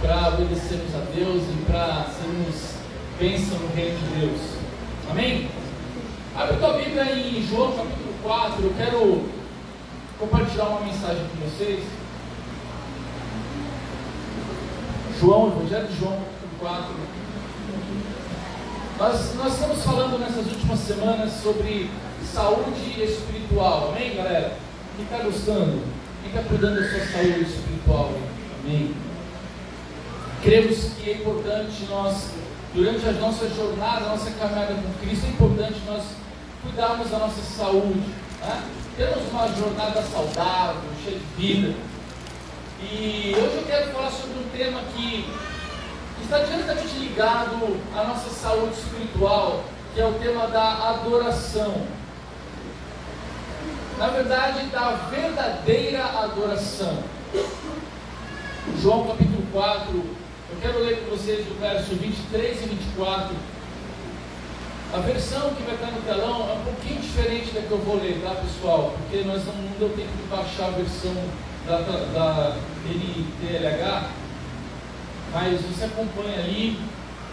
para obedecermos a Deus e para sermos bênção no reino de Deus. Amém? Abre tua Bíblia em João capítulo 4, eu quero compartilhar uma mensagem com vocês. Evangelho de João capítulo 4. Nós estamos falando nessas últimas semanas sobre saúde espiritual, amém, galera? Quem está gostando? Quem está cuidando da sua saúde espiritual? Amém? Cremos que é importante nós, durante a nossa jornada, a nossa caminhada com Cristo, é importante nós cuidarmos da nossa saúde, né? Termos uma jornada saudável, cheia de vida. E hoje eu quero falar sobre um tema que está diretamente ligado à nossa saúde espiritual, que é o tema da adoração. Na verdade, da verdadeira adoração. João capítulo 4, eu quero ler com vocês do verso 23 e 24. A versão que vai estar no telão é um pouquinho diferente da que eu vou ler, tá, pessoal? Porque nós não deu tempo de baixar a versão da NTLH, mas você acompanha ali,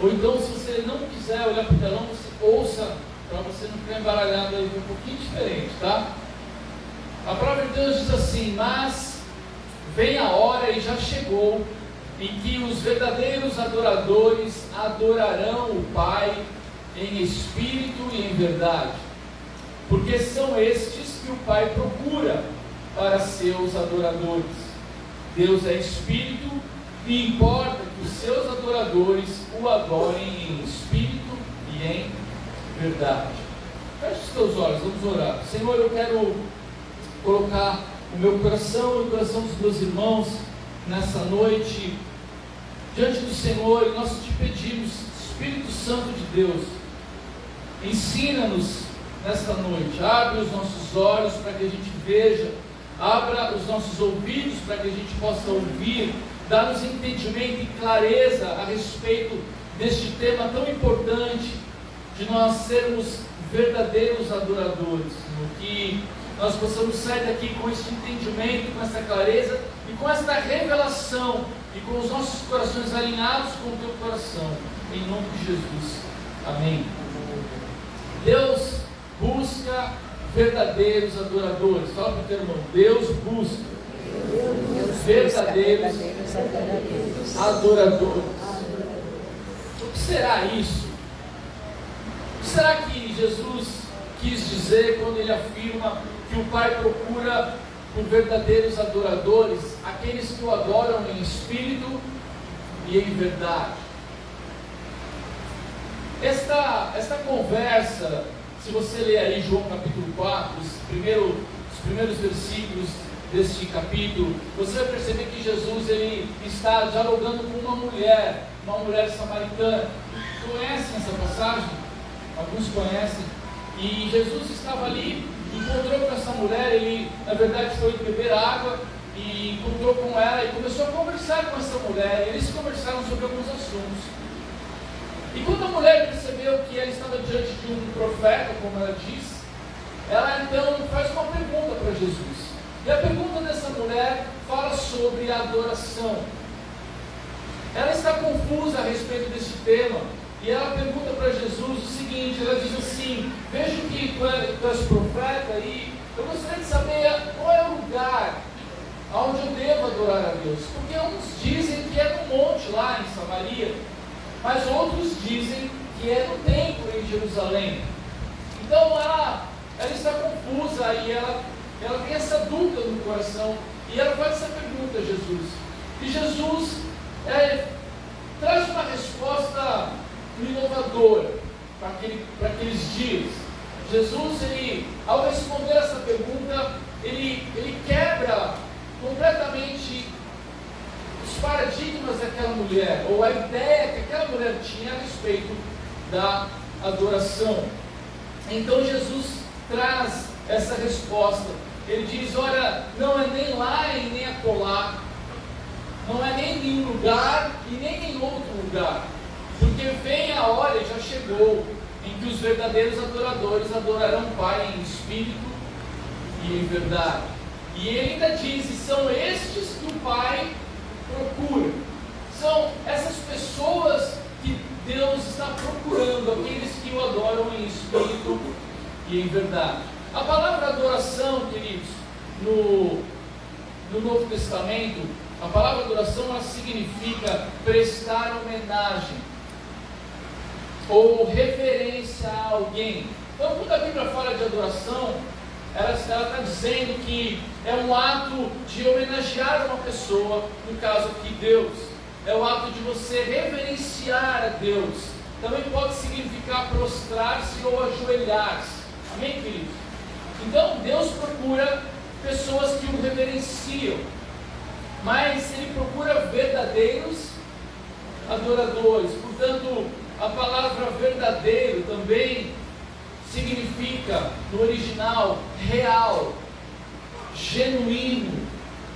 ou então se você não quiser olhar para o telão, você ouça, para você não ficar embaralhado aí, um pouquinho diferente, tá? A palavra de Deus diz assim: mas vem a hora e já chegou, em que os verdadeiros adoradores adorarão o Pai em espírito e em verdade, porque são estes que o Pai procura para seus adoradores. Deus é espírito e importa que os seus adoradores o adorem em espírito e em verdade. Feche os teus olhos, vamos orar. Senhor, eu quero colocar o meu coração e o coração dos meus irmãos nessa noite diante do Senhor, e nós te pedimos, Espírito Santo de Deus, ensina-nos nesta noite, abre os nossos olhos para que a gente veja, abra os nossos ouvidos para que a gente possa ouvir, dá-nos entendimento e clareza a respeito deste tema tão importante, de nós sermos verdadeiros adoradores, Senhor, que nós possamos sair daqui com esse entendimento, com essa clareza e com esta revelação, e com os nossos corações alinhados com o teu coração, em nome de Jesus, amém. Deus busca verdadeiros adoradores. Fala para o teu irmão: Deus busca verdadeiros adoradores. O que será isso? O que será que Jesus quis dizer quando ele afirma que o Pai procura por verdadeiros adoradores, aqueles que o adoram em espírito e em verdade? Esta conversa, se você ler aí João capítulo 4, os primeiros versículos deste capítulo, você vai perceber que Jesus ele está dialogando com uma mulher samaritana. Conhecem essa passagem? Alguns conhecem. E Jesus estava ali, encontrou com essa mulher, ele na verdade foi beber água e encontrou com ela e começou a conversar com essa mulher, e eles conversaram sobre alguns assuntos. E quando a mulher percebeu que ela estava diante de um profeta, como ela diz, ela então faz uma pergunta para Jesus. E a pergunta dessa mulher fala sobre a adoração. Ela está confusa a respeito desse tema, e ela pergunta para Jesus o seguinte, ela diz assim: vejo que tu és profeta, e eu gostaria de saber qual é o lugar onde eu devo adorar a Deus, porque uns dizem que é no monte lá em Samaria, mas outros dizem que é no templo em Jerusalém. Então ela está confusa, e ela tem essa dúvida no coração, e ela faz essa pergunta a Jesus, e Jesus traz uma resposta inovadora para aqueles dias. Jesus, ao responder essa pergunta, ele quebra completamente os paradigmas daquela mulher, ou a ideia que aquela mulher tinha a respeito da adoração. Então Jesus traz essa resposta. Ele diz: olha, não é nem lá e nem acolá, não é nem em nenhum lugar e nem em outro lugar, porque vem a hora, e já chegou, em que os verdadeiros adoradores adorarão o Pai em espírito e em verdade. E ele ainda diz: e são estes que o Pai procura. São e em verdade. A palavra adoração, queridos, no Novo Testamento, a palavra adoração ela significa prestar homenagem ou reverência a alguém. Então, quando a Bíblia fala de adoração, ela está dizendo que é um ato de homenagear uma pessoa, no caso aqui Deus. É o ato de você reverenciar a Deus. Também pode significar prostrar-se ou ajoelhar-se. Amém, queridos? Então, Deus procura pessoas que o reverenciam, mas Ele procura verdadeiros adoradores. Portanto, a palavra verdadeiro também significa, no original, real, genuíno,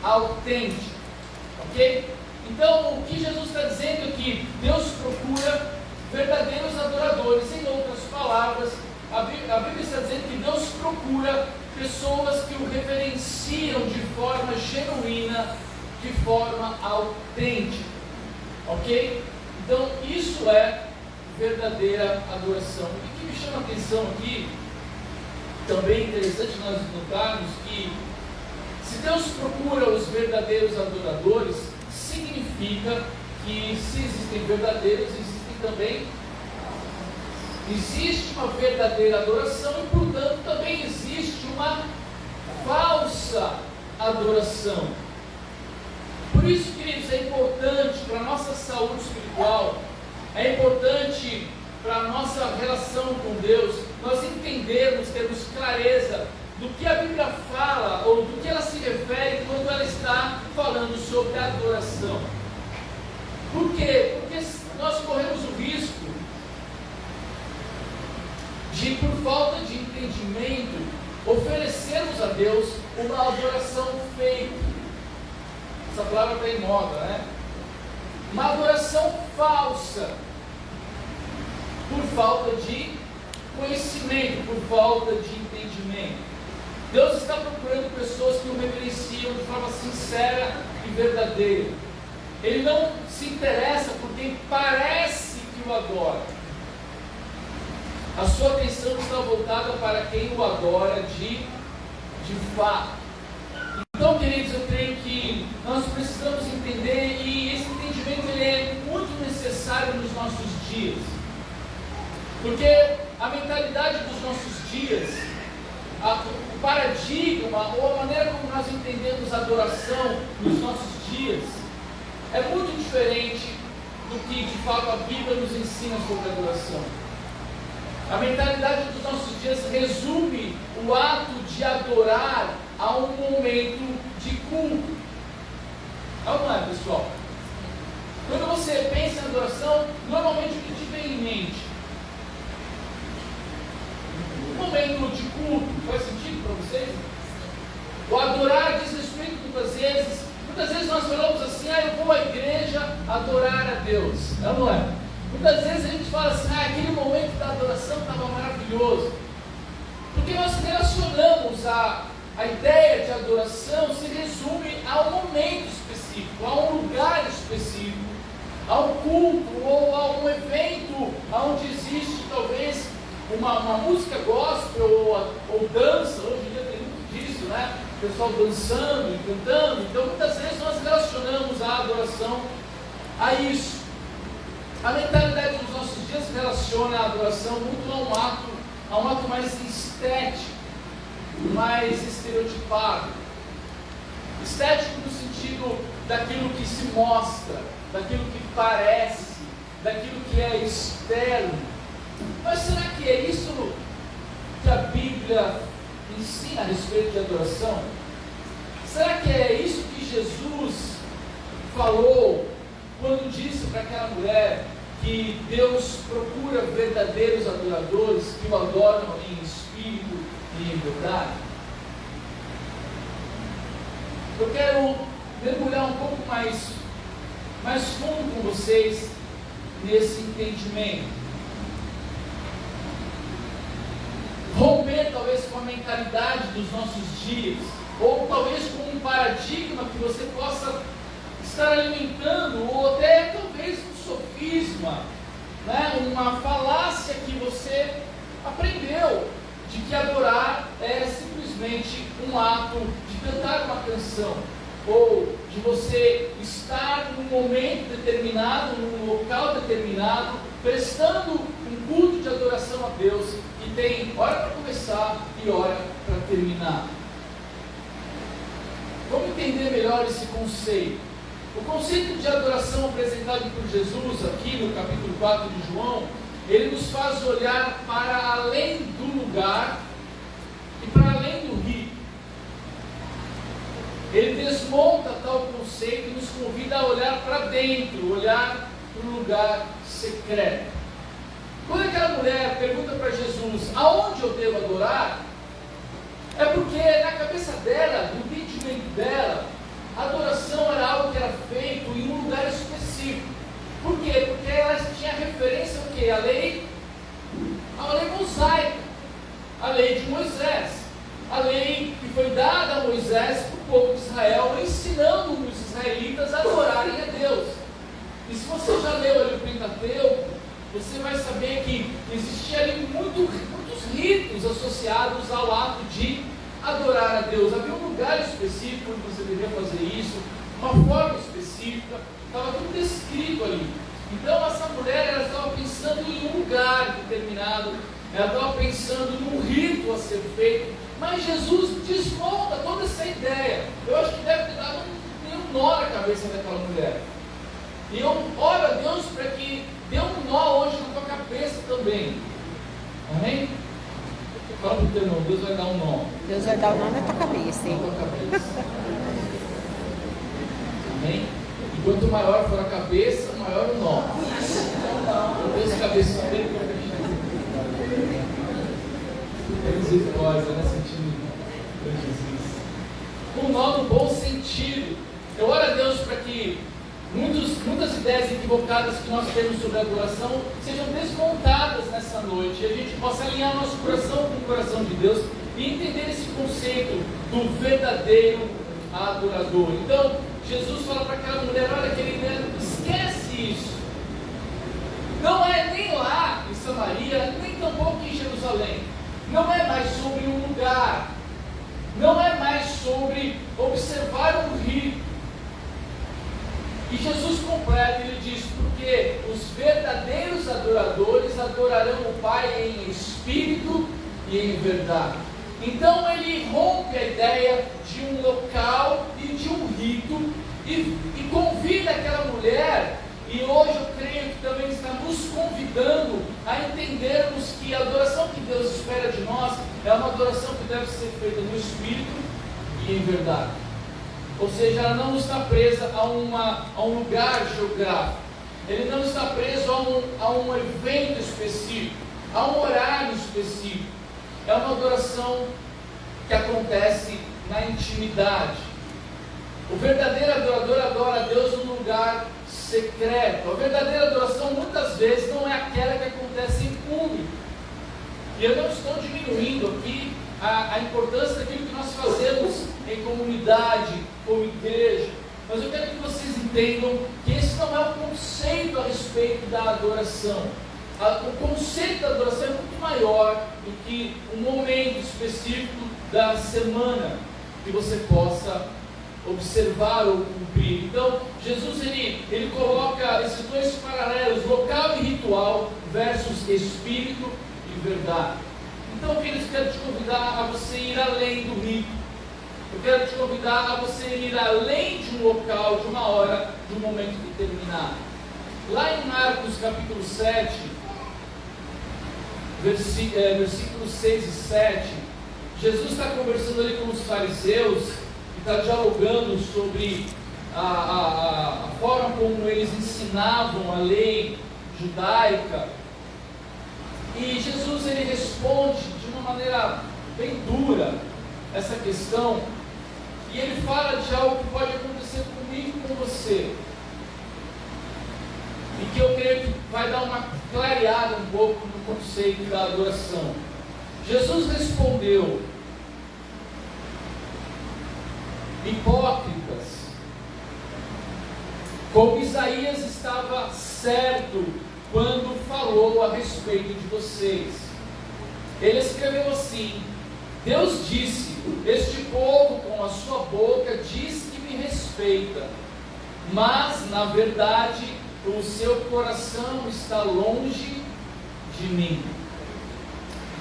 autêntico. Ok? Então, o que Jesus está dizendo é que Deus procura verdadeiros adoradores. Em outras palavras, a Bíblia está dizendo que Deus procura pessoas que o reverenciam de forma genuína, de forma autêntica. Ok? Então, isso é verdadeira adoração. O que me chama a atenção aqui, também é interessante nós notarmos que se Deus procura os verdadeiros adoradores, significa que se existem verdadeiros, existe uma verdadeira adoração e, portanto, também existe uma falsa adoração. Por isso, queridos, é importante para a nossa saúde espiritual, é importante para a nossa relação com Deus, nós entendermos, termos clareza do que a Bíblia fala, ou do que ela se refere quando ela está falando sobre adoração. Por quê? Porque nós corremos o risco de, por falta de entendimento, oferecermos a Deus uma adoração fake. Essa palavra está em moda, né? Uma adoração falsa, por falta de conhecimento, por falta de entendimento. Deus está procurando pessoas que o reverenciam de forma sincera e verdadeira. Ele não se interessa por quem parece que o adora. A sua atenção está voltada para quem o adora de fato. Então, queridos, eu creio que nós precisamos entender, e esse entendimento ele é muito necessário nos nossos dias. Porque a mentalidade dos nossos dias, o paradigma ou a maneira como nós entendemos a adoração nos nossos dias é muito diferente do que de fato a Bíblia nos ensina sobre a adoração. A mentalidade dos nossos dias resume o ato de adorar a um momento de culto. Não é, pessoal? Quando você pensa em adoração, normalmente o que te vem em mente? Um momento de culto, faz sentido para vocês? O adorar diz respeito muitas vezes nós falamos assim, eu vou à igreja adorar a Deus. Não é? Muitas vezes a gente fala assim, aquele momento da adoração estava maravilhoso. Porque nós relacionamos a ideia de adoração se resume a um momento específico, a um lugar específico, a um culto ou a um evento onde existe talvez uma música gospel ou dança. Hoje em dia tem muito disso, né? O pessoal dançando e cantando. Então muitas vezes nós relacionamos a adoração a isso. A mentalidade dos nossos dias relaciona a adoração muito a um ato mais estético, mais estereotipado. Estético no sentido daquilo que se mostra, daquilo que parece, daquilo que é externo. Mas será que é isso que a Bíblia ensina a respeito de adoração? Será que é isso que Jesus falou quando disse para aquela mulher que Deus procura verdadeiros adoradores que o adoram em espírito e em verdade? Eu quero mergulhar um pouco mais fundo com vocês nesse entendimento. Romper talvez com a mentalidade dos nossos dias, ou talvez com um paradigma que você possa estar alimentando, ou até talvez um sofisma, né? Uma falácia que você aprendeu de que adorar é simplesmente um ato de cantar uma canção, ou de você estar num momento determinado, num local determinado, prestando um culto de adoração a Deus, que tem hora para começar e hora para terminar. Vamos entender melhor esse conceito. O conceito de adoração apresentado por Jesus aqui no capítulo 4 de João, ele nos faz olhar para além do lugar e para além do rito. Ele desmonta tal conceito e nos convida a olhar para dentro, olhar para o lugar secreto. Quando aquela mulher pergunta para Jesus, aonde eu devo adorar? É porque na cabeça dela, no entendimento dela, a adoração era algo que era feito em um lugar específico. Por quê? Porque ela tinha referência ao quê? A lei mosaica, a lei de Moisés, a lei que foi dada a Moisés para o povo de Israel, ensinando os israelitas a adorarem a Deus. E se você já leu ali o Pentateuco, você vai saber que existia ali muitos ritos associados ao ato de adorar a Deus. Havia um lugar específico onde você deveria fazer isso, uma forma específica, estava tudo descrito ali. Então essa mulher, ela estava pensando em um lugar determinado, ela estava pensando num rito a ser feito, mas Jesus desmonta toda essa ideia. Eu acho que deve ter dado um nó na cabeça daquela mulher. E eu oro a Deus para que dê um nó hoje na tua cabeça também. Amém? Fala para o teu irmão, Deus vai dar um nó. Deus vai dar um nó na tua cabeça, hein? Na tua cabeça. Amém? E quanto maior for a cabeça, maior o nó. Deus cabeça dele para fechar. É misericórdia, né? Sentido de Jesus. Um nó no bom sentido. Eu oro a Deus para que muitas ideias equivocadas que nós temos sobre a adoração sejam desmontadas nessa noite, e a gente possa alinhar nosso coração com o coração de Deus e entender esse conceito do verdadeiro adorador. Então, Jesus fala para aquela mulher, olha querida, esquece isso. Não é nem lá em Samaria, nem tampouco em Jerusalém. Não é mais sobre um lugar. Não é mais sobre observar um rito. E Jesus completa, ele diz, porque os verdadeiros adoradores adorarão o Pai em espírito e em verdade. Então ele rompe a ideia de um local e de um rito e convida aquela mulher, e hoje eu creio que também está nos convidando a entendermos que a adoração que Deus espera de nós é uma adoração que deve ser feita no espírito e em verdade. Ou seja, ela não está presa a um lugar geográfico. Ele não está preso a um evento específico, a um horário específico. É uma adoração que acontece na intimidade. O verdadeiro adorador adora a Deus num lugar secreto. A verdadeira adoração muitas vezes não é aquela que acontece em público. E eu não estou diminuindo aqui a importância daquilo que nós fazemos em comunidade, como igreja, mas eu quero que vocês entendam que esse não é o conceito a respeito da adoração. O conceito da adoração é muito maior do que um momento específico da semana que você possa observar ou cumprir. Então, Jesus ele coloca esses dois paralelos, local e ritual versus espírito e verdade. Então, queridos, eu quero te convidar a você ir além do rito. Eu quero te convidar a você ir além de um local, de uma hora, de um momento determinado. Lá em Marcos capítulo 7, versículos 6 e 7, Jesus está conversando ali com os fariseus, e está dialogando sobre a forma como eles ensinavam a lei judaica. E Jesus ele responde de uma maneira bem dura essa questão, e ele fala de algo que pode acontecer comigo e com você, e que eu creio que vai dar uma clareada um pouco no conceito da adoração. Jesus respondeu: hipócritas, como Isaías estava certo quando falou a respeito de vocês. ele escreveu assim: Deus disse, este povo com a sua boca diz que me respeita, mas na verdade o seu coração está longe de mim.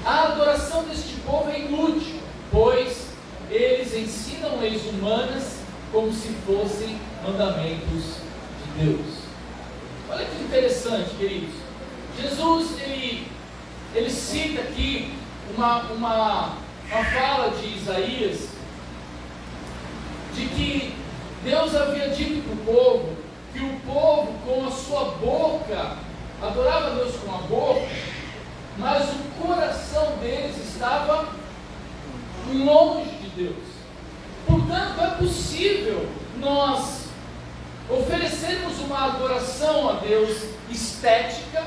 A adoração deste povo é inútil, pois eles ensinam leis humanas como se fossem mandamentos de Deus. Olha que interessante, queridos. Jesus, ele cita aqui uma fala de Isaías, de que Deus havia dito para o povo, que o povo com a sua boca, adorava Deus com a boca, mas o coração deles estava longe de Deus. Portanto, é possível nós oferecermos uma adoração a Deus estética,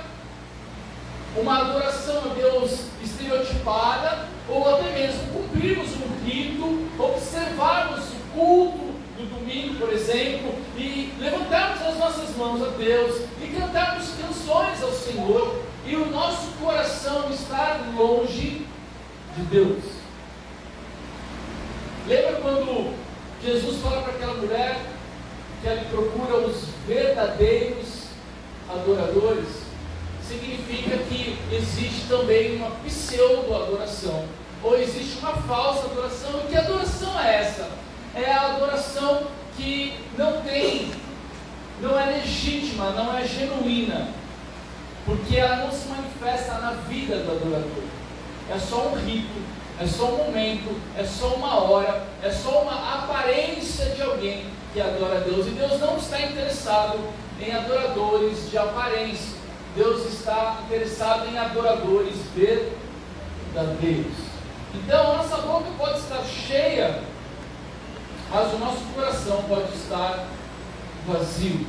uma adoração a Deus estereotipada, ou até mesmo cumprirmos um rito, observarmos o culto do domingo, por exemplo, e levantarmos as nossas mãos a Deus e cantarmos canções ao Senhor, e o nosso coração estar longe de Deus. Lembra quando Jesus fala para aquela mulher que ele procura os verdadeiros adoradores? Significa que existe também uma pseudo-adoração, ou existe uma falsa adoração. E que adoração é essa? É a adoração que não é legítima, não é genuína, porque ela não se manifesta na vida do adorador. É só um rito, é só um momento, é só uma hora, é só uma aparência de alguém que adora a Deus. E Deus não está interessado em adoradores de aparência. Deus está interessado em adoradores verdadeiros. Então a nossa boca pode estar cheia, mas o nosso coração pode estar vazio.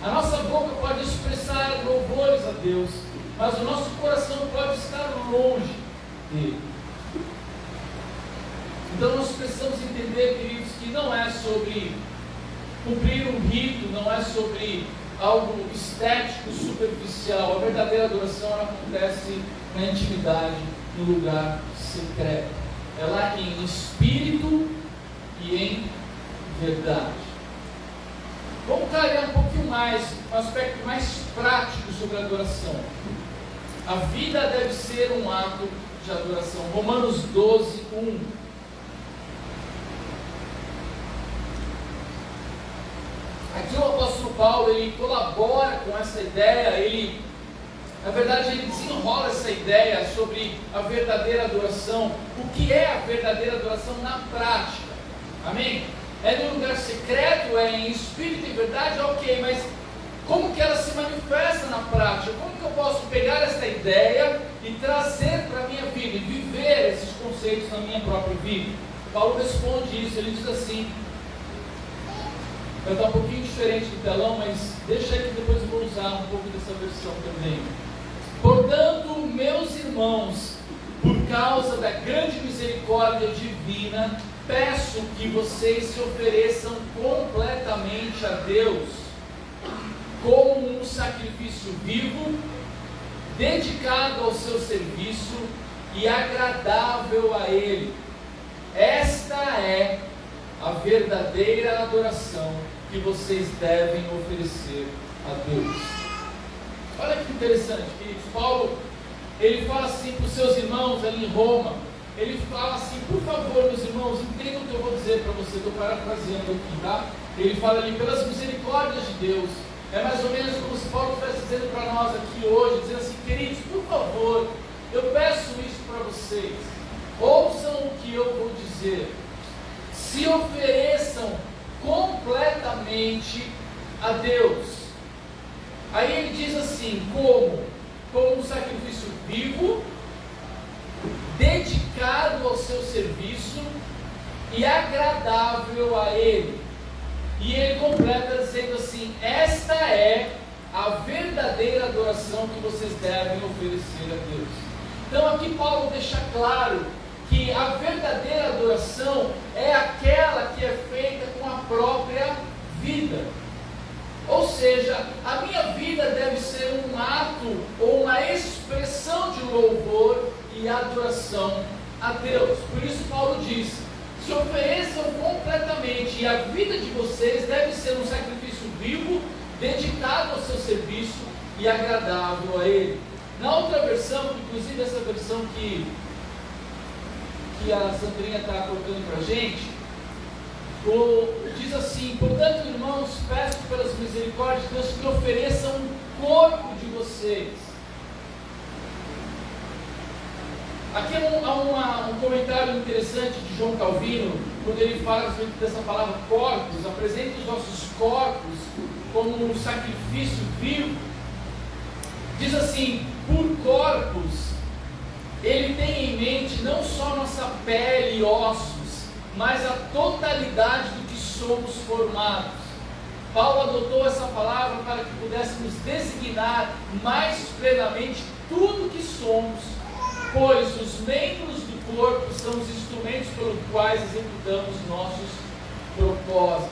A nossa boca pode expressar louvores a Deus, mas o nosso coração pode estar longe dele. Então nós precisamos entender, queridos, que não é sobre cumprir um rito, não é sobre algo estético, superficial. A verdadeira adoração, ela acontece na intimidade, no lugar secreto. É lá em espírito e em verdade. Vamos clarear um pouquinho mais, um aspecto mais prático sobre a adoração. A vida deve ser um ato de adoração. Romanos 12, 1. Aqui o apóstolo Paulo, ele colabora com essa ideia, na verdade ele desenrola essa ideia sobre a verdadeira adoração. O que é a verdadeira adoração na prática? Amém? É no lugar secreto, é em espírito e verdade, ok, mas como que ela se manifesta na prática? Como que eu posso pegar essa ideia e trazer para a minha vida, e viver esses conceitos na minha própria vida? Paulo responde isso, ele diz assim, vai estar um pouquinho diferente do telão, mas deixa aí que depois eu vou usar um pouco dessa versão também. Portanto, meus irmãos, por causa da grande misericórdia divina, peço que vocês se ofereçam completamente a Deus, como um sacrifício vivo, dedicado ao seu serviço e agradável a Ele. Esta é a verdadeira adoração que vocês devem oferecer a Deus. Olha que interessante, queridos. Paulo, ele fala assim para os seus irmãos ali em Roma, ele fala assim, por favor, meus irmãos, entendam o que eu vou dizer para vocês, estou parafraseando aqui, tá? Ele fala ali, pelas misericórdias de Deus, é mais ou menos como se Paulo estivesse dizendo para nós aqui hoje, dizendo assim, queridos, por favor, eu peço isso para vocês, ouçam o que eu vou dizer, se ofereçam completamente a Deus. Aí ele diz assim, como um sacrifício vivo, dedicado ao seu serviço e agradável a Ele. E ele completa dizendo assim, esta é a verdadeira adoração que vocês devem oferecer a Deus. Então aqui Paulo deixa claro que a verdadeira adoração é aquela que é feita com a própria vida. Ou seja, a minha vida deve ser um ato ou uma expressão de louvor e e adoração a Deus. Por isso Paulo diz: se ofereçam completamente, e a vida de vocês deve ser um sacrifício vivo, dedicado ao seu serviço e agradável a Ele. Na outra versão, inclusive essa versão que a Sandrinha está colocando para a gente, diz assim: portanto, irmãos, peço pelas misericórdias de Deus que ofereçam o corpo de vocês. Aqui há um comentário interessante de João Calvino, quando ele fala a respeito dessa palavra corpos, apresenta os nossos corpos como um sacrifício vivo. Diz assim: por corpos, ele tem em mente não só nossa pele e ossos, mas a totalidade do que somos formados. Paulo adotou essa palavra para que pudéssemos designar mais plenamente tudo que somos, pois os membros do corpo são os instrumentos pelos quais executamos nossos propósitos.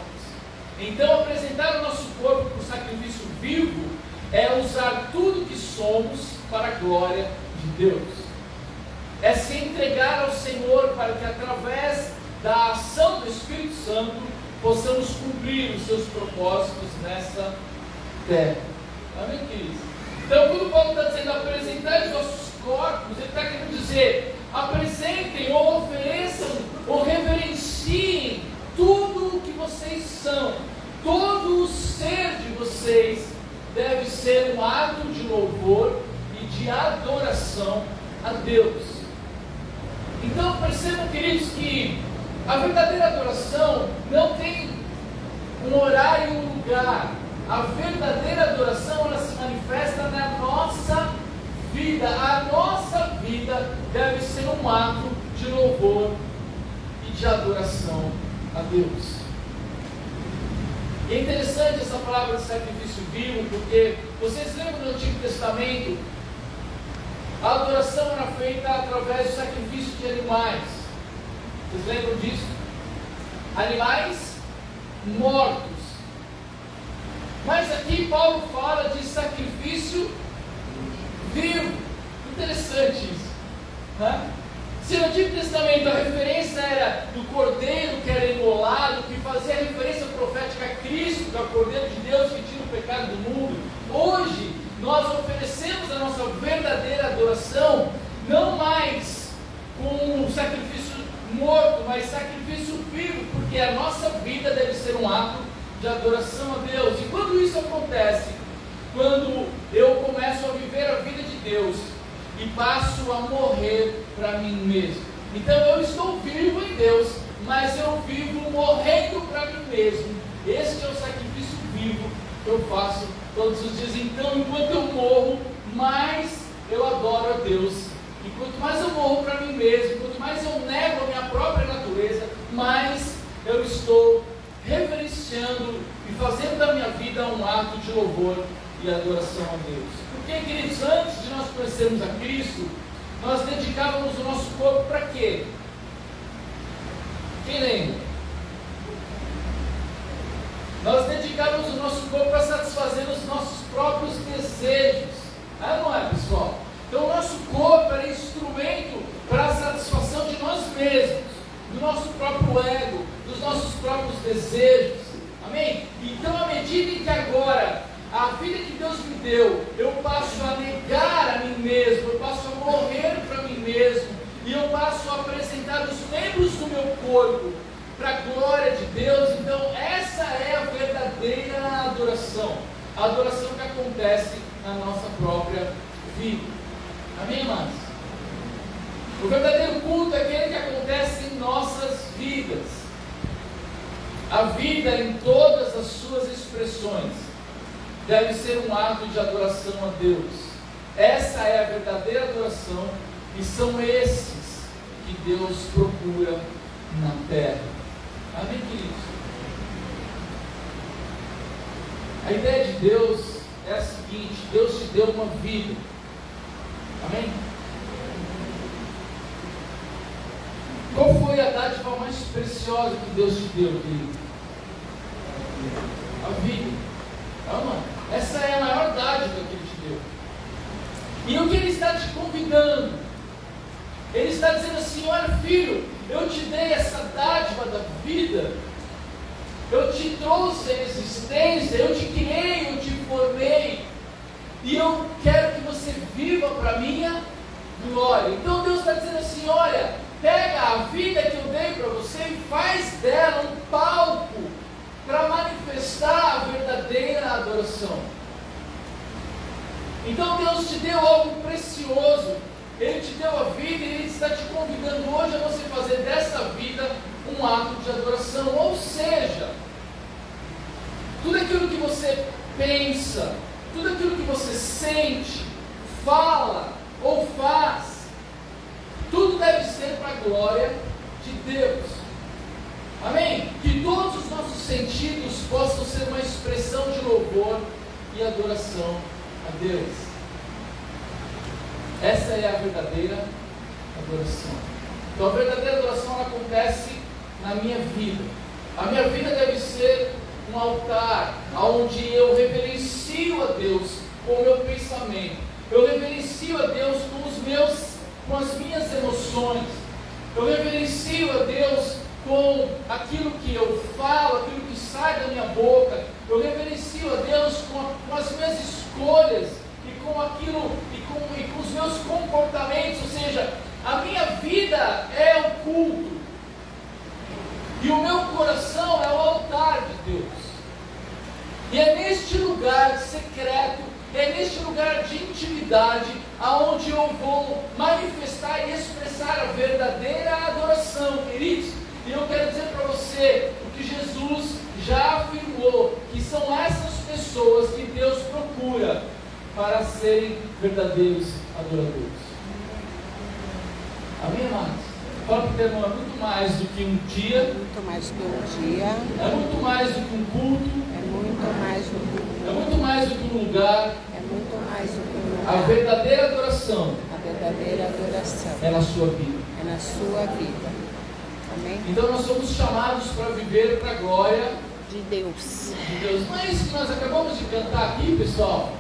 Então, apresentar o nosso corpo por sacrifício vivo é usar tudo que somos para a glória de Deus. É se entregar ao Senhor para que, através da ação do Espírito Santo, possamos cumprir os seus propósitos nessa terra. Amém, queridos? Então, quando Paulo está dizendo apresentar os nossos corpos, ele está querendo dizer: apresentem ou ofereçam ou reverenciem tudo o que vocês são. Todo o ser de vocês deve ser um ato de louvor e de adoração a Deus. Então percebam, queridos, que a verdadeira adoração não tem um horário e um lugar. A verdadeira adoração, ela se manifesta na nossa vida. A nossa vida deve ser um ato de louvor e de adoração a Deus. E é interessante essa palavra de sacrifício vivo, porque vocês lembram do Antigo Testamento? A adoração era feita através do sacrifício de animais. Vocês lembram disso? Animais mortos. Mas aqui Paulo fala de sacrifício vivo. Interessante isso, né? Se no Antigo Testamento a referência era do cordeiro que era imolado, que fazia referência profética a Cristo, que é o cordeiro de Deus que tira o pecado do mundo, hoje nós oferecemos a nossa verdadeira adoração não mais com um sacrifício morto, mas sacrifício vivo, porque a nossa vida deve ser um ato de adoração a Deus. E quando isso acontece, quando eu começo a viver a vida de Deus e passo a morrer para mim mesmo, então eu estou vivo em Deus, mas eu vivo morrendo para mim mesmo. Este é o sacrifício vivo que eu faço todos os dias. Então, enquanto eu morro, mais eu adoro a Deus. E quanto mais eu morro para mim mesmo, quanto mais eu nego a minha própria natureza, mais eu estou reverenciando e fazendo da minha vida um ato de louvor e adoração a Deus. Porque, queridos, antes de nós conhecermos a Cristo, nós dedicávamos o nosso corpo para quê? Quem lembra? Nós dedicávamos o nosso corpo para satisfazer os nossos próprios desejos. Não é, pessoal? Então o nosso corpo era instrumento para a satisfação de nós mesmos, do nosso próprio ego, dos nossos próprios desejos. Amém? Então, à medida em que agora a vida que Deus me deu, eu passo a negar a mim mesmo, eu passo a morrer para mim mesmo, e eu passo a apresentar os membros do meu corpo para a glória de Deus. Então essa é a verdadeira adoração, a adoração que acontece na nossa própria vida. Amém, irmãos? O verdadeiro culto é aquele que acontece em nossas vidas. A vida em todas as suas expressões deve ser um ato de adoração a Deus. Essa é a verdadeira adoração, e são esses que Deus procura na terra. Amém, queridos? A ideia de Deus é a seguinte: Deus te deu uma vida. Amém? Qual foi a dádiva mais preciosa que Deus te deu, querido? A vida. Essa é a maior dádiva que Ele te deu. E o que Ele está te convidando está dizendo assim: olha, filho, eu te dei essa dádiva da vida, eu te trouxe a existência, eu te criei, eu te formei, e eu quero que você viva para a minha glória. Então Deus está dizendo assim: olha, pega a vida que eu dei para você e faz dela um palco para manifestar a verdadeira adoração. Então Deus te deu algo precioso, Ele te deu a vida e Ele está te convidando hoje a você fazer dessa vida um ato de adoração. Ou seja, tudo aquilo que você pensa, tudo aquilo que você sente, fala ou faz, tudo deve ser para a glória de Deus. Amém? Que todos os nossos sentidos possam ser uma expressão de louvor e adoração a Deus. Essa é a verdadeira adoração. Então a verdadeira adoração ela acontece na minha vida. A minha vida deve ser um altar onde eu reverencio a Deus com o meu pensamento. Eu reverencio a Deus com as minhas emoções. Eu reverencio a Deus com aquilo que eu falo, aquilo que sai da minha boca. Eu reverencio a Deus com as minhas escolhas e com aquilo e com os meus comportamentos. Ou seja, a minha vida é o culto e o meu coração é o altar de Deus. E é neste lugar secreto, é neste lugar de intimidade, aonde eu vou manifestar e expressar a verdadeira adoração, queridos. E eu quero dizer para você o que Jesus já afirmou, que são essas pessoas que Deus procura para serem verdadeiros adoradores. Amém, amados? Fala para o teu irmão, é muito mais do que um dia. Muito mais do que um dia. É muito mais do que um culto. É muito mais do que um culto. É muito mais do que um lugar. É muito mais do que um lugar. A verdadeira adoração. A verdadeira adoração. É na sua vida. É na sua vida. Amém? Então nós somos chamados para viver para a glória de Deus. De Deus. Não é isso que nós acabamos de cantar aqui, pessoal?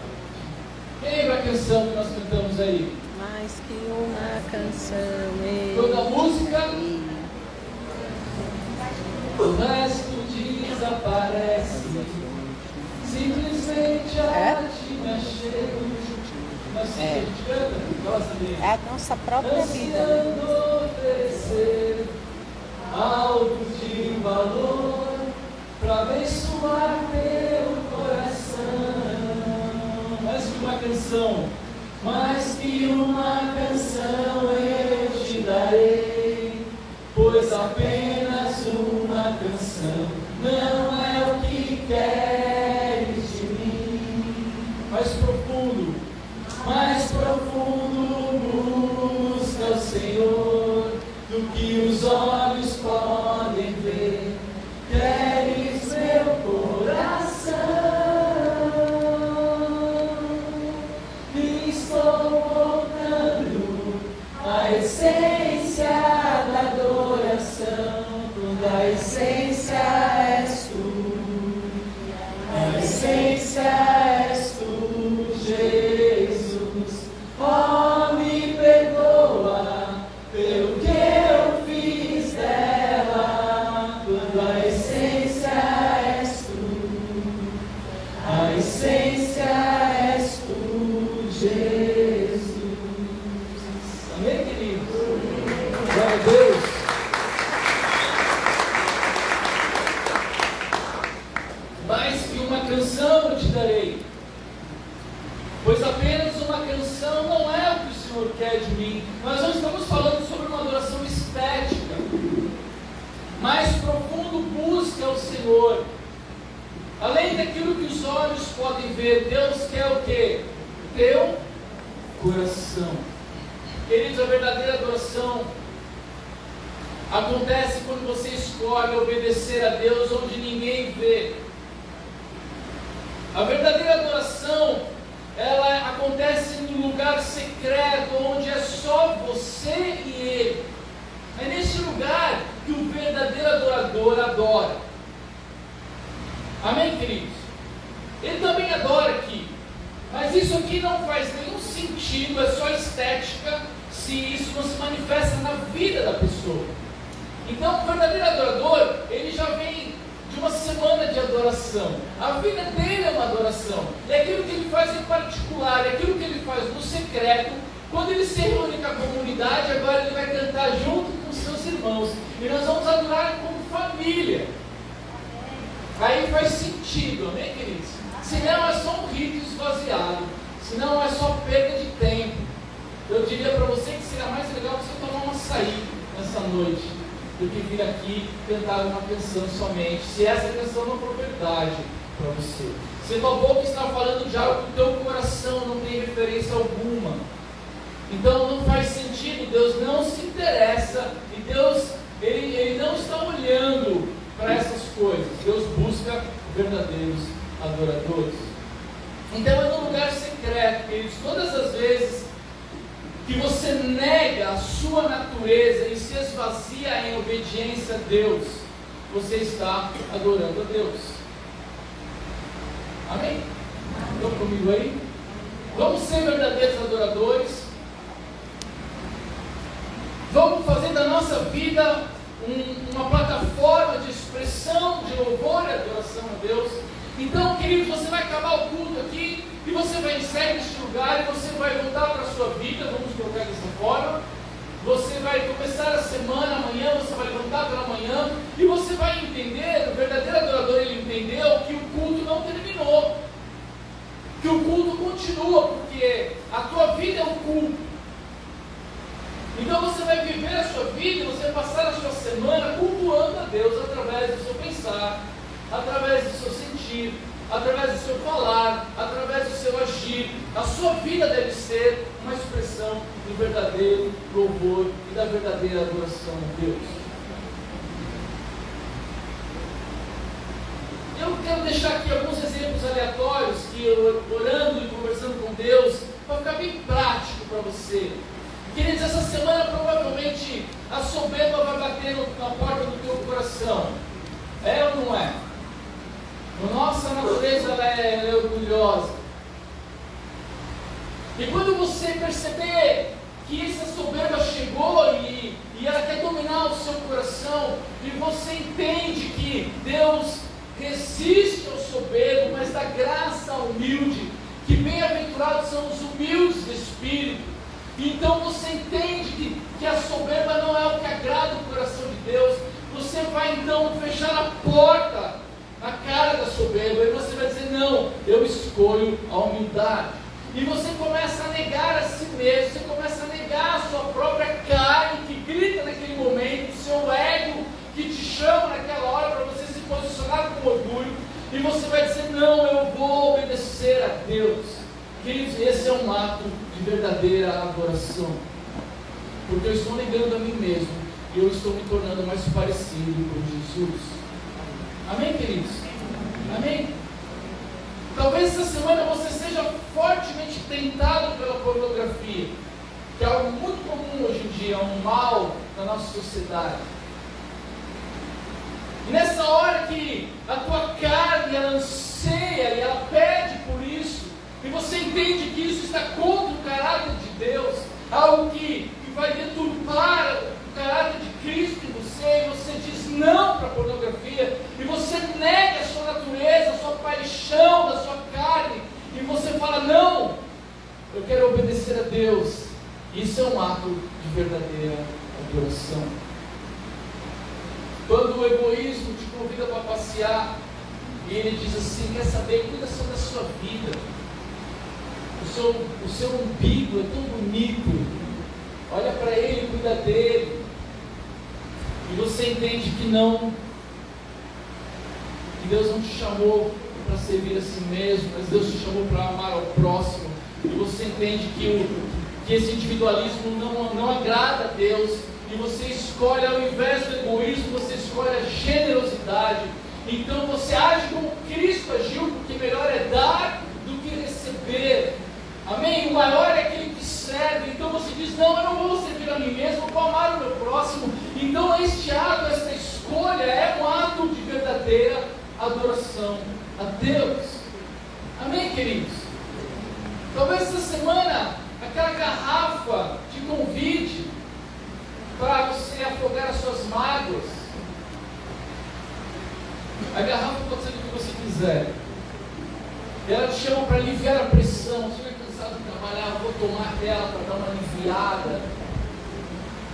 Quem lembra a canção que nós cantamos aí? Mais que uma canção. Toda a música. O resto desaparece. Simplesmente a arte me achei. Nós a gente canta? Gosta dele? É a nossa própria vida. Né? Oferecer algo de valor para abençoar teu coração. Mais que uma canção. Mais que uma canção eu te darei, pois apenas uma canção não é o que queres de mim. Mais profundo busca o Senhor, do que os olhos podem ver. Queres meu coração. A essência da adoração, toda a essência és tu, a essência és tu, Jesus. Oh, me perdoa pelo que eu fiz dela, toda a essência és tu, a essência és tu, Jesus. Amém, queridos? Glória a Deus. Mais que uma canção eu te darei, pois apenas uma canção não é o que o Senhor quer de mim. Nós não estamos falando sobre uma adoração estética. Mais profundo busca o Senhor. Além daquilo que os olhos podem ver, Deus quer o quê? Teu coração. Queridos, a verdadeira adoração acontece quando você escolhe obedecer a Deus onde ninguém vê. A verdadeira adoração, ela acontece no lugar secreto, onde é só você e Ele. É nesse lugar que o verdadeiro adorador adora. Amém, queridos? Ele também adora aqui. Mas isso aqui não faz nenhum sentido, é só estética, se se isso não se manifesta na vida da pessoa. Então, o verdadeiro adorador, ele já vem de uma semana de adoração. A vida dele é uma adoração. É aquilo que ele faz em particular, é aquilo que ele faz no secreto. Quando ele se reúne com a comunidade, agora ele vai cantar junto com os seus irmãos. E nós vamos adorar como família. Aí faz sentido, amém, queridos? Senão é só um rito esvaziado. Senão é só perda de tempo. Eu diria para você que seria mais legal você tomar um açaí nessa noite do que vir aqui cantar uma canção somente, se essa canção não for verdade para você. Se tua boca está falando de algo que o teu coração não tem referência alguma, então não faz sentido. Deus não se interessa e Deus ele não está olhando para essas coisas. Deus busca verdadeiros adoradores. Então é no lugar secreto, queridos, todas as vezes que você nega a sua natureza e se esvazia em obediência a Deus, você está adorando a Deus. Amém? Estão comigo aí? Vamos ser verdadeiros adoradores. Vamos fazer da nossa vida uma plataforma de expressão, de louvor e adoração a Deus. Então, queridos, você vai acabar o culto aqui e você vai encerrar este lugar e você vai voltar para a sua vida, vamos colocar dessa forma. Você vai começar a semana amanhã, você vai voltar para amanhã e você vai entender, o verdadeiro adorador, ele entendeu que o culto não terminou, que o culto continua, porque a tua vida é um culto. Então você vai viver a sua vida, você vai passar a sua semana cultuando a Deus através do seu pensar, através do seu sentir, através do seu falar, através do seu agir. A sua vida deve ser uma expressão do verdadeiro louvor e da verdadeira adoração a Deus. Eu quero deixar aqui alguns exemplos aleatórios que eu, orando e conversando com Deus, vai ficar bem prático para você. Queridos, essa semana provavelmente a soberba vai bater na porta do teu coração. É ou não é? A nossa natureza ela é orgulhosa. E quando você perceber que essa soberba chegou e ela quer dominar o seu coração, e você entende que Deus resiste ao soberbo, mas dá graça ao humilde, que bem-aventurados são os humildes de espírito. Então você entende que a soberba não é o que agrada o coração de Deus. Você vai então fechar a porta na cara da soberba e você vai dizer: não, eu escolho a humildade. E você começa a negar a si mesmo, você começa a negar a sua própria carne que grita naquele momento, o seu ego que te chama naquela hora para você se posicionar com orgulho, e você vai dizer: não, eu vou obedecer a Deus. Queridos, esse é um ato de verdadeira adoração, porque eu estou negando a mim mesmo e eu estou me tornando mais parecido com Jesus. Amém, queridos? Amém? Talvez essa semana você seja fortemente tentado pela pornografia, que é algo muito comum hoje em dia, é um mal na nossa sociedade. E nessa hora que a tua carne ela anseia e ela pede por isso, e você entende que isso está contra o caráter de Deus, algo que vai deturpar o caráter de Cristo em você, e você diz não para a pornografia, e você nega a sua natureza, a sua paixão da sua carne, e você fala: não, eu quero obedecer a Deus. Isso é um ato de verdadeira adoração. Quando o egoísmo te convida para passear, e ele diz assim: quer saber, cuida só da sua vida, o seu umbigo é tão bonito, olha para ele, cuida dele. E você entende que não, que Deus não te chamou para servir a si mesmo, mas Deus te chamou para amar ao próximo. E você entende que esse individualismo não agrada a Deus, e você escolhe, ao invés do egoísmo, você escolhe a generosidade. Então você age como Cristo agiu, porque melhor é dar do que receber. Amém? O maior é aquele que serve. Então você diz: não, eu não vou servir a mim mesmo, eu vou amar o meu próximo. Então este ato, esta escolha é um ato de verdadeira adoração a Deus. Amém, queridos? Talvez essa semana aquela garrafa de convite para você afogar as suas mágoas. A garrafa pode ser do que você quiser. Ela te chama para aliviar a pressão. Você vai cansado de trabalhar, vou tomar aquela para dar uma aliviada.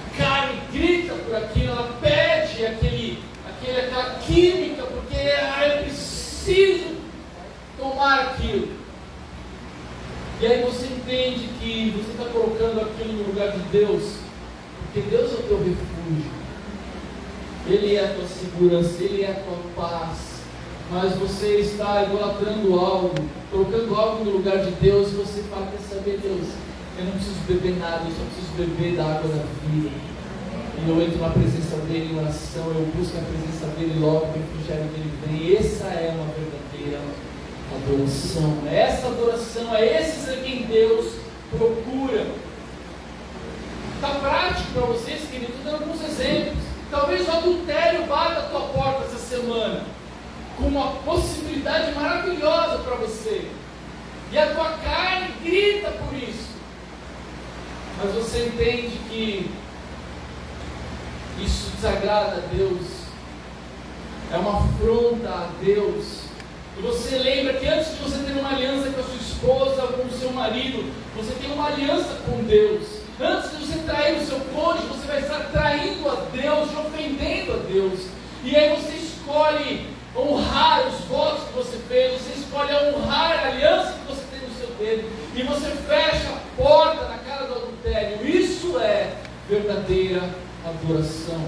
A carne grita por aquilo, ela pede aquela química, porque eu preciso tomar aquilo. E aí você entende que você está colocando aquilo no lugar de Deus, porque Deus é o teu refúgio, Ele é a tua segurança, Ele é a tua paz. Mas você está idolatrando algo, colocando algo no lugar de Deus, e você fala: quer saber, Deus, eu não preciso beber nada, eu só preciso beber da água da vida. E eu entro na presença dEle em oração, eu busco a presença dEle, logo o refrigério dEle vem. Essa é uma verdadeira adoração. Essa adoração, é esses a quem Deus procura. Está prático para vocês, queridos? Estou dando alguns exemplos. Talvez o adultério bata a tua porta essa semana, com uma possibilidade maravilhosa para você, e a tua carne grita por isso, mas você entende que isso desagrada a Deus, é uma afronta a Deus, e você lembra que antes de você ter uma aliança com a sua esposa, com o seu marido, você tem uma aliança com Deus. Antes de você trair o seu cônjuge, você vai estar traindo a Deus, te ofendendo a Deus, e aí você escolhe honrar os votos que você fez, você escolhe honrar a aliança que você tem no seu dedo, e você fecha a porta na cara do adultério. Isso é verdadeira adoração.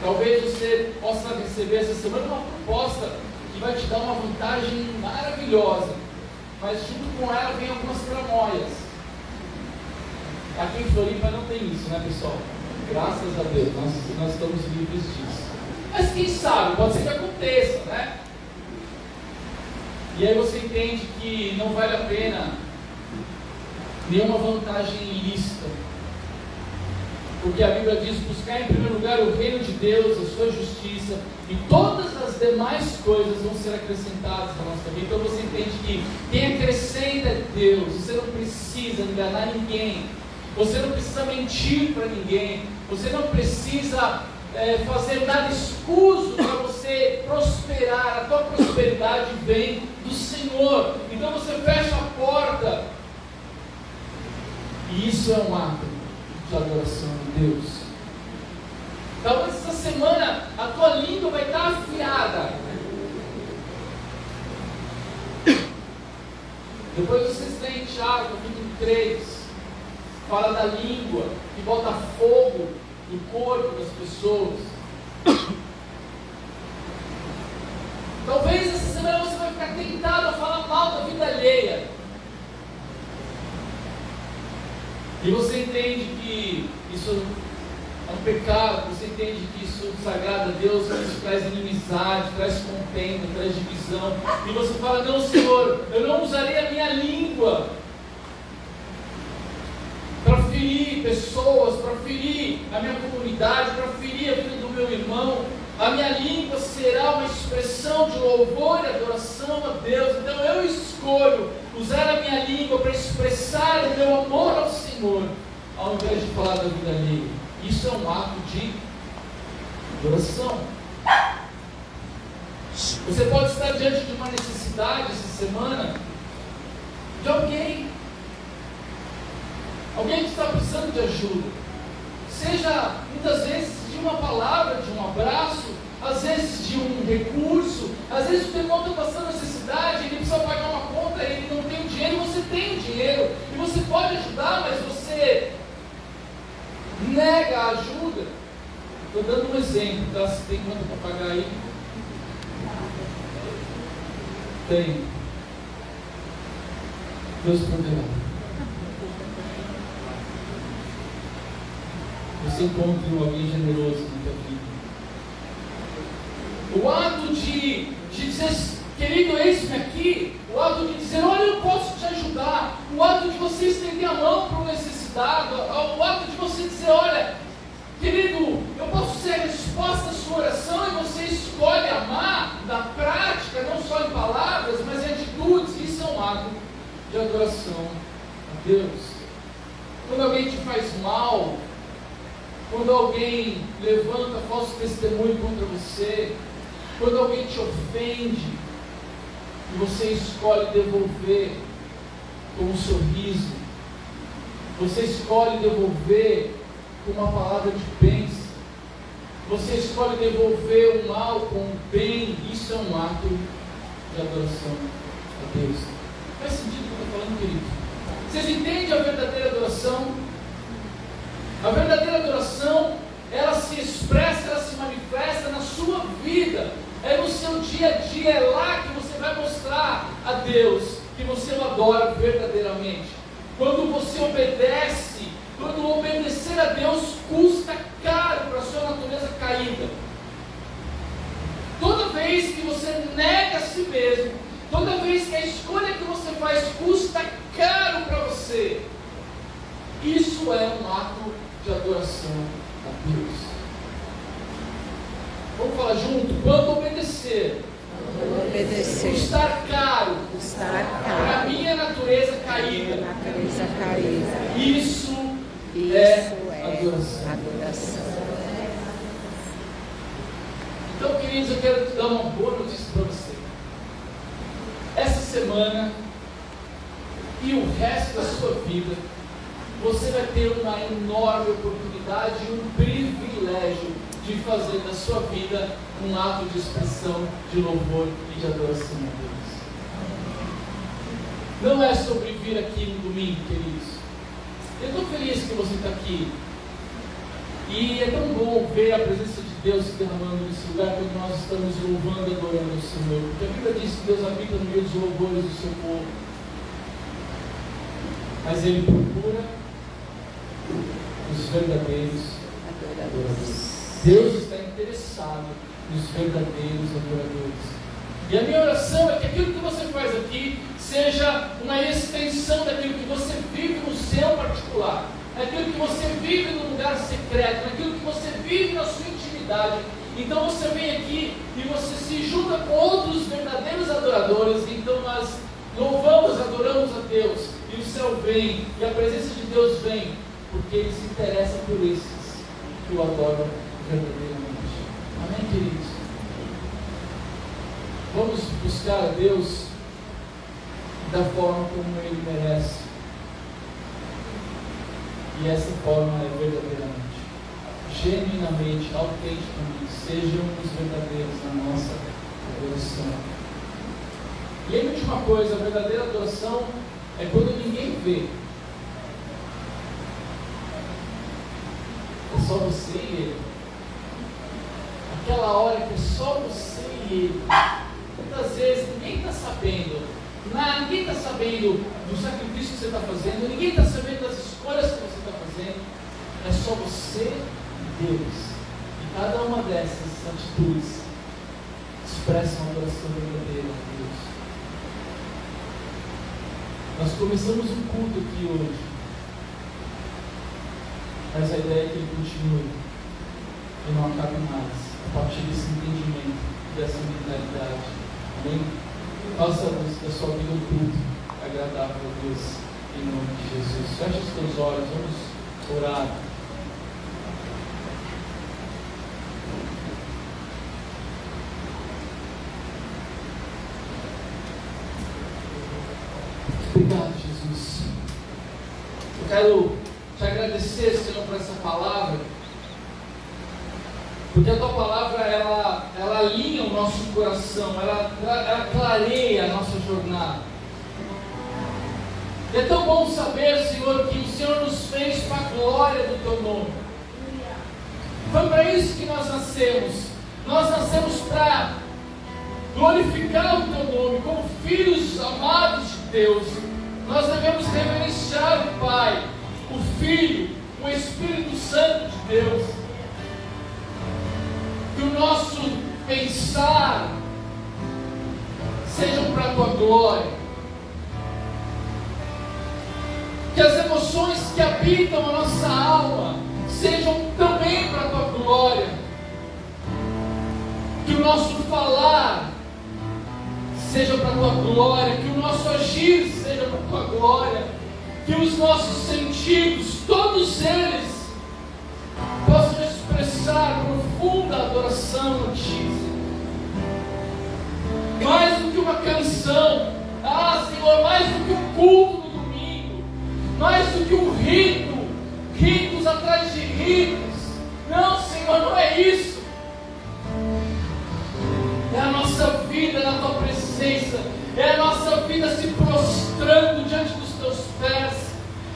Talvez você possa receber essa semana uma proposta que vai te dar uma vantagem maravilhosa, mas junto com ela vem algumas tramóias. Aqui em Floripa não tem isso, né, pessoal? Graças a Deus, nós estamos livres disso. Mas quem sabe, pode ser que aconteça, né? E aí você entende que não vale a pena nenhuma vantagem ilícita, porque a Bíblia diz: buscar em primeiro lugar o reino de Deus, a sua justiça, e todas as demais coisas vão ser acrescentadas na nossa vida. Então você entende que quem acrescenta é Deus. Você não precisa enganar ninguém, você não precisa mentir para ninguém, você não precisa fazer nada escuso para você prosperar. A tua prosperidade vem do Senhor. Então você fecha a porta, e isso é um ato de adoração de Deus. Talvez essa semana a tua língua vai estar afiada. Depois vocês leem Tiago, capítulo 3, fala da língua que bota fogo no corpo das pessoas. Talvez essa semana você vai ficar tentado a falar mal da vida alheia, e você entende que isso é um pecado, você entende que isso desagrada a Deus, que isso traz inimizade, traz contenda, traz divisão, e você fala: não, Senhor, eu não usarei a minha língua para ferir pessoas, para ferir a minha comunidade, para ferir a vida do meu irmão. A minha língua será uma expressão de louvor e adoração a Deus. Então eu escolho usar a minha língua para expressar o meu amor ao Senhor, ao invés de falar da vida alheia. Isso é um ato de adoração. Você pode estar diante de uma necessidade essa semana, de alguém que está precisando de ajuda, seja muitas vezes de uma palavra, de um abraço, às vezes de um recurso, às vezes o teu irmão está passando necessidade, ele precisa pagar uma conta, ele não tem o dinheiro, você tem o dinheiro, e você pode ajudar, mas você nega a ajuda. Estou dando um exemplo, tá? Se tem conta para pagar aí? Tem. Deus proverá. Você encontra alguém generoso na tua vida. O ato de dizer: querido, eis-me aqui. O ato de dizer: olha, eu posso te ajudar. O ato de você estender a mão para o necessitado. O ato de você dizer: olha, querido, eu posso ser a resposta à sua oração. E você escolhe amar na prática, não só em palavras, mas em atitudes. Isso é um ato de adoração a Deus. Quando alguém te faz mal, quando alguém levanta falso testemunho contra você, quando alguém te ofende, e você escolhe devolver com um sorriso, você escolhe devolver com uma palavra de bênção, você escolhe devolver o mal com o bem, isso é um ato de adoração a Deus. Faz sentido o que eu estou falando, querido? Vocês entendem a verdadeira adoração? A verdadeira adoração, ela se expressa, ela se manifesta na sua vida, é no seu dia a dia, é lá que você vai mostrar a Deus que você o adora verdadeiramente. Quando você obedece, quando obedecer a Deus custa caro para a sua natureza caída. Toda vez que você nega a si mesmo, toda vez que a escolha que você faz custa caro para você, isso é um ato de adoração a Deus. Vamos falar junto? Quando obedecer, custar caro, para a minha natureza caída, isso é adoração. Então, queridos, eu quero te dar uma boa notícia para você. Essa semana e o resto da sua vida, você vai ter uma enorme oportunidade e um privilégio de fazer da sua vida um ato de expressão, de louvor e de adoração a Deus. Não é sobre vir aqui no domingo, queridos. Eu estou feliz que você está aqui. E é tão bom ver a presença de Deus se derramando nesse lugar quando nós estamos louvando e adorando o Senhor. Porque a Bíblia diz que Deus habita no meio dos louvores do seu povo. Mas Ele procura os verdadeiros adoradores. Deus está interessado nos verdadeiros adoradores. E a minha oração é que aquilo que você faz aqui seja uma extensão daquilo que você vive no seu particular, naquilo que você vive no lugar secreto, naquilo que você vive na sua intimidade. Então você vem aqui e você se junta com outros verdadeiros adoradores, e então nós louvamos, adoramos a Deus, e o céu vem, e a presença de Deus vem, porque Ele se interessa por esses que o adoram verdadeiramente. Amém, queridos? Vamos buscar a Deus da forma como Ele merece. E essa forma é verdadeiramente, genuinamente, autenticamente. Sejam os verdadeiros na nossa adoração. Lembre de uma coisa: a verdadeira adoração é quando ninguém vê. É só você e Ele. Aquela hora que é só você e Ele. Muitas vezes ninguém está sabendo. Ninguém está sabendo do sacrifício que você está fazendo. Ninguém está sabendo das escolhas que você está fazendo. É só você e Deus. E cada uma dessas atitudes expressa uma adoração verdadeira a Deus. Nós começamos um culto aqui hoje, mas a ideia é que ele continue e não acabe mais, a partir desse entendimento, dessa mentalidade. Amém? Faça da sua vida um culto agradável a Deus, em nome de Jesus. Feche os teus olhos, vamos orar. Obrigado, Jesus. Eu quero te agradecer, Senhor, por essa palavra, porque a tua palavra ela alinha o nosso coração, ela clareia a nossa jornada. E é tão bom saber, Senhor, que o Senhor nos fez para a glória do teu nome. Foi para isso que nós nascemos. Nós nascemos para glorificar o teu nome como filhos amados de Deus. Nós devemos reverenciar o Pai, o Filho, o Espírito Santo de Deus. Que o nosso pensar seja para a tua glória. Que as emoções que habitam a nossa alma sejam também para a tua glória. Que o nosso falar seja para a tua glória, que o nosso agir seja para a tua glória, que os nossos sentidos, todos eles, possam expressar profunda adoração a Ti, mais do que uma canção, Senhor, mais do que um culto no domingo, mais do que um rito, ritos atrás de ritos. Não, Senhor, não é isso. É a nossa vida na Tua presença, é a nossa vida se prostrando diante dos Teus pés,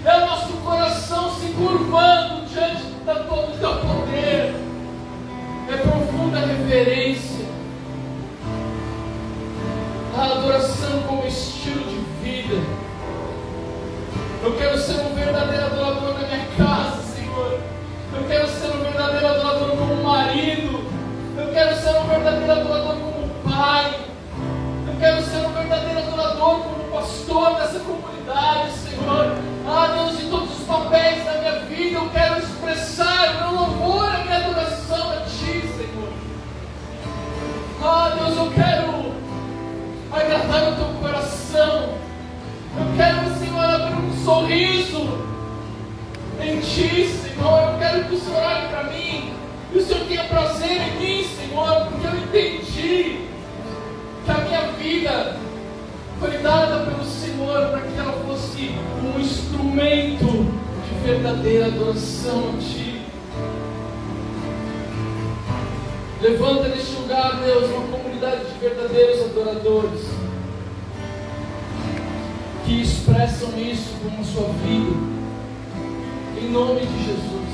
é o nosso coração se curvando diante do Teu poder, é profunda reverência, a adoração como estilo de vida. Eu quero ser um verdadeiro adorador na minha casa, Senhor. Eu quero ser um verdadeiro adorador como marido. Eu quero ser um verdadeiro adorador como pai. Eu quero ser um verdadeiro adorador como pastor dessa comunidade, Senhor. Deus, em todos os papéis da minha vida, eu quero expressar o meu louvor, a minha adoração a Ti, Senhor. Deus, eu quero agradar o Teu coração. Eu quero, Senhor, abrir um sorriso em Ti, Senhor. Eu quero que o Senhor olhe para mim e o Senhor tenha prazer em mim, Senhor, porque eu entendi que a minha vida foi dada pelo Senhor para que ela fosse um instrumento de verdadeira adoração a Ti. Levanta neste lugar, Deus, uma comunidade de verdadeiros adoradores que expressam isso como a sua vida, em nome de Jesus.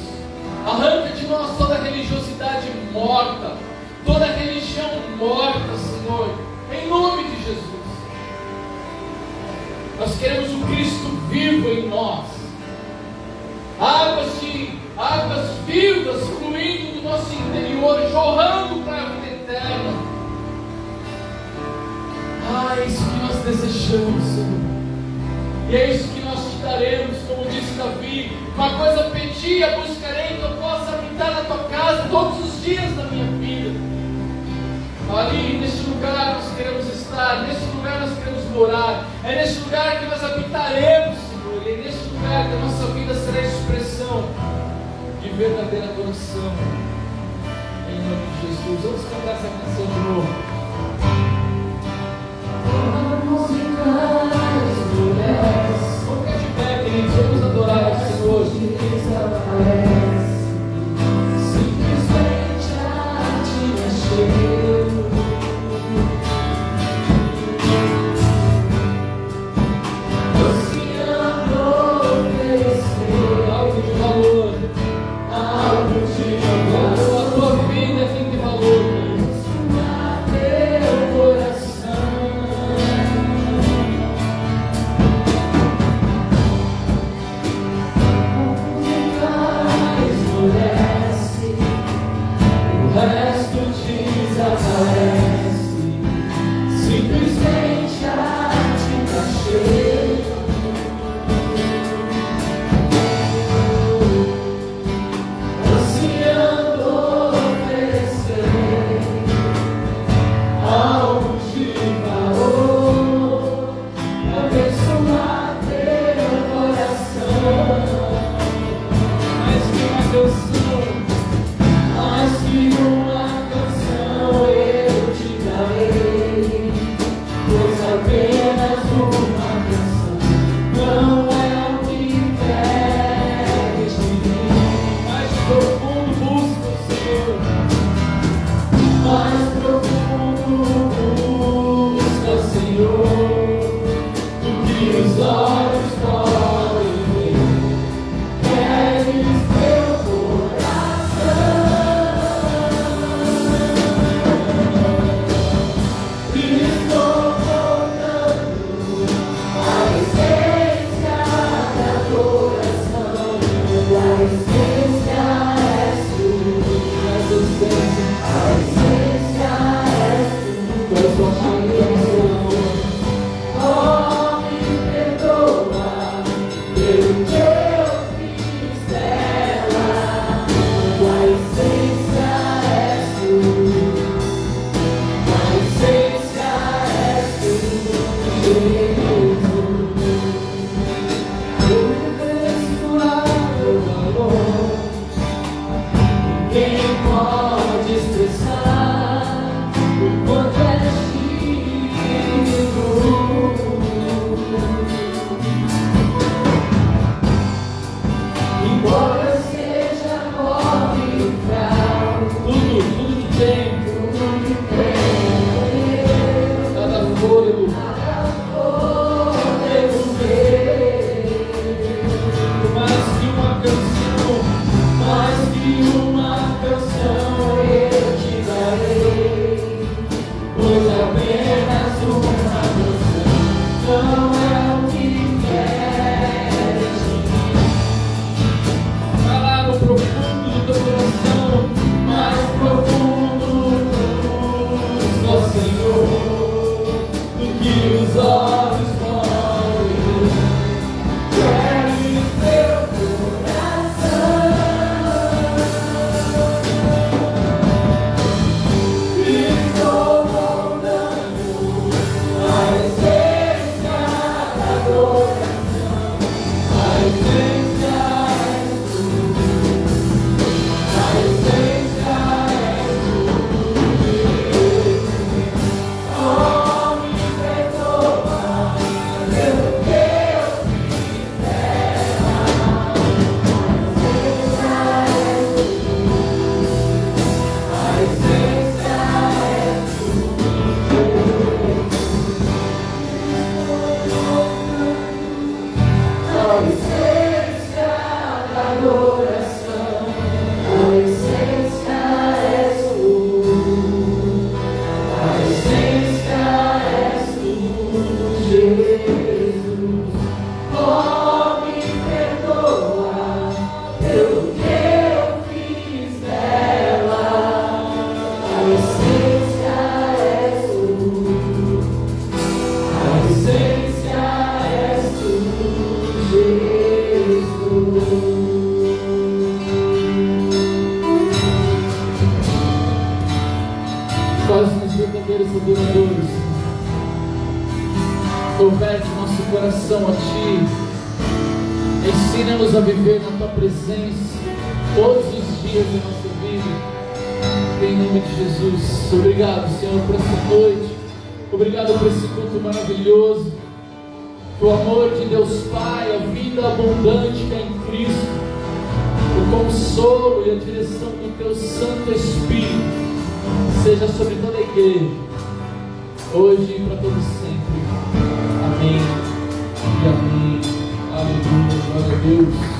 Arranca de nós toda religiosidade morta, toda religião morta, Senhor, em nome de Jesus. Nós queremos o Cristo vivo em nós, águas vivas fluindo do nosso interior, jorrando para a vida eterna. É isso que nós desejamos, Senhor. E é isso que nós te daremos, como disse Davi. Uma coisa pedi, a buscarei, que eu possa habitar na tua casa todos os dias da minha vida. Ali, neste lugar nós queremos estar, neste lugar nós queremos morar. É neste lugar que nós habitaremos, Senhor. E é neste lugar que a nossa vida será expressão de verdadeira adoração. Em nome de Jesus. Vamos cantar essa canção de novo. Vamos ficar de pé, queridos. Vamos adorar o Senhor. Simplesmente a Ti achei. Oh, me perdoa. nosso coração a Ti. Ensina-nos a viver na Tua presença todos os dias da nossa vida. Em nome de Jesus. Obrigado, Senhor, por essa noite. Obrigado por esse culto maravilhoso. O amor de Deus Pai, a vida abundante que é em Cristo, o consolo e a direção do Teu Santo Espírito seja sobre toda a igreja, hoje e para todos sempre. Amém e amém. Aleluia, glória a Deus.